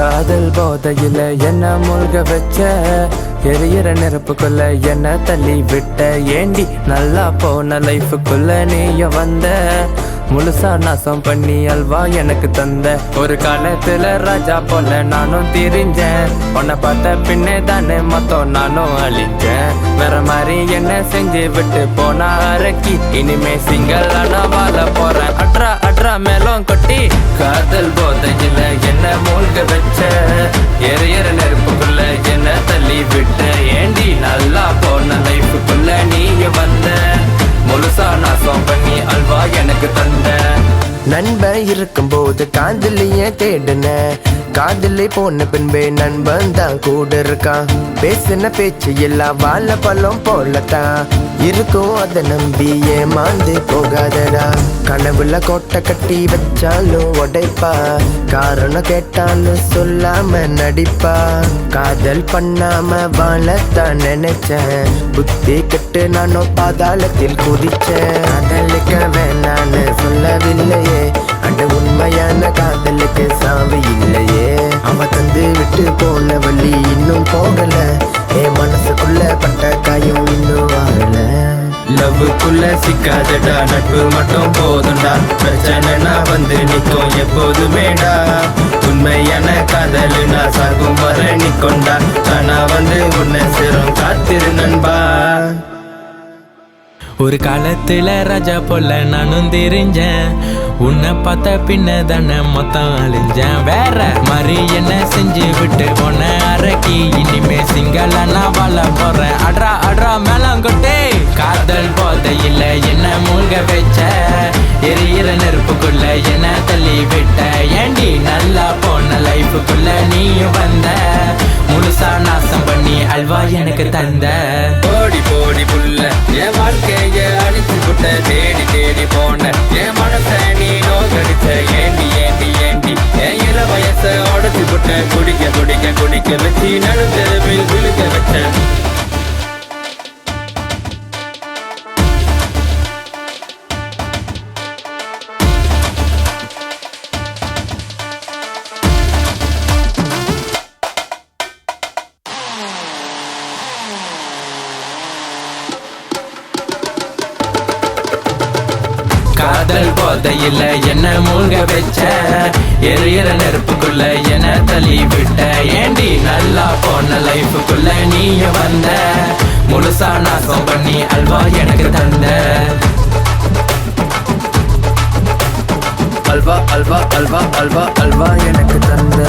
காதல் போதையில என்ன மூழ்க வச்ச, எரியிற நெருப்புக்குள்ள என்ன தள்ளி விட்ட. ஏண்டி நல்லா போன லைஃபுக்குள்ள நீய வந்த, முழுசா நாசம் பண்ணி அல்வா எனக்கு தந்த. ஒரு காலத்துல ராஜா போல நானும் திரிஞ்சேன், உன்னை பார்த்த பின்னே தானே மொத்தம் நானும் அழிஞ்சேன். வேற மாதிரி என்ன செஞ்சு விட்டு போனா அரக்கி, இனிமே சிங்கிள் ஆனா வாழ போறேன் அட்ரா அட்ரா மேலும் கொட்டி. காதல் போதையில என்ன மூழ்க வச்ச, எரியிற நெருப்புக்குள்ள என்ன தள்ளி விட்ட. ஏண்டி நல்லா போன லைஃபுக்குள்ள நீங்க வந்த, முழுசா நாசம் பண்ணி அல்வா எனக்கு தந்த. நண்பன் இருக்கும்போது காதலிய தேடுன, காதலி போன பின்பே நண்பன் தான் கூட இருக்கான். பேசின பேச்சு எல்லாம் வாழ பழம் போலத்தான் இருக்கும், அதை நம்பி ஏமாந்து போகாதடா. கனவுல கோட்டை கட்டி வச்சாலும் உடைப்பா, காரணம் கேட்டாலும் சொல்லாம நடிப்பா. காதல் பண்ணாம வாழத்தான் நினைச்சேன், புத்தி கெட்டு நானும் பாதாளத்தில் குதிச்சேன். காதலிக்க வேணான்னு சொல்லவில்லையே, அட உண்மையான காதலுக்கு சாவி இல்லையே. அவ தந்து விட்டு போன வழி இன்னும் போகல, என் மனசுக்குள்ள பட்ட காயம் இன்னும் வாழல. லவ்வுக்குள்ள சிக்காதடா, நட்பு மட்டும் போதும்டா. பிரச்சனைனா வந்து நிற்கும் எப்போதுமேடா, உண்மையான காதல் நான் சாகும் வர நிற்கொண்டா. தானா வந்து உன்னை சேரும் காத்திரு நண்பா. ஒரு காலத்துல ராஜா போல நானும் தெரிஞ்சேன், உன்னை பார்த்த பின்ன தானே மொத்தம் அழிஞ்சேன். வேற மாதிரி என்ன செஞ்சு விட்டு போன அரக்கி, இனிமே சிங்களா நான் வாழ போறேன் அட்ரா அட்ரா மேலாங்கொட்டே. காதல் போதையில என்ன மூழ்க வச்ச, எரியிற நெருப்புக்குள்ள என்ன தள்ளி விட்ட. ஏண்டி நல்லா போன லைஃபுக்குள்ள நீயும் வந்த, முழுசா நாசம் பண்ணி அல்வா எனக்கு தந்த. போடி போடி புள்ள என் வாழ்க்கைய அழிச்சு புட்ட, தேடி தேடி போன என் மனச நீ நோகடிச்ச. ஏண்டி ஏண்டி ஏண்டி என் இள வயச உடச்சு புட்ட, குடிக்க குடிக்க குடிக்க வச்சு நடுத்தரவில் விழுக்க வச்ச. காதல் போதையில என்ன மூழ்க வச்ச, எரியிற நெருப்புக்குள்ள என்ன தள்ளி விட்ட. ஏண்டி நல்லா போன லைஃபுக்குள்ள நீய வந்த, முழுசா நாசம் பண்ணி அல்வா எனக்கு தந்த. அல்வா அல்வா அல்வா அல்வா அல்வா எனக்கு தந்த.